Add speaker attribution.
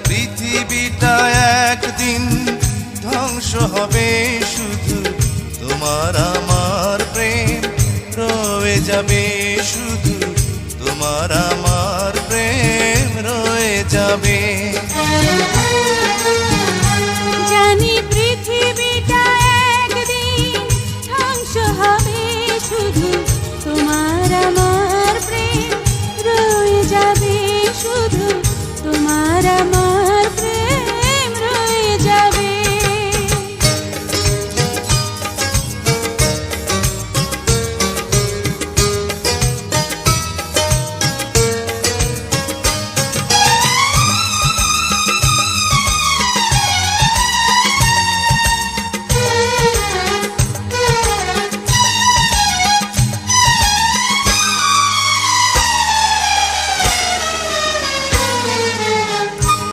Speaker 1: পৃথিবীটা একদিন ধ্বংস হবে, শুধু তোমার আমার প্রেম রয়ে যাবে, শুধু তোমার আমার প্রেম রয়ে যাবে।
Speaker 2: জানি পৃথিবীটা একদিন ধ্বংস হবে, শুধু তোমার আমার প্রেম রয়ে যাবে, শুধু তোমার আমার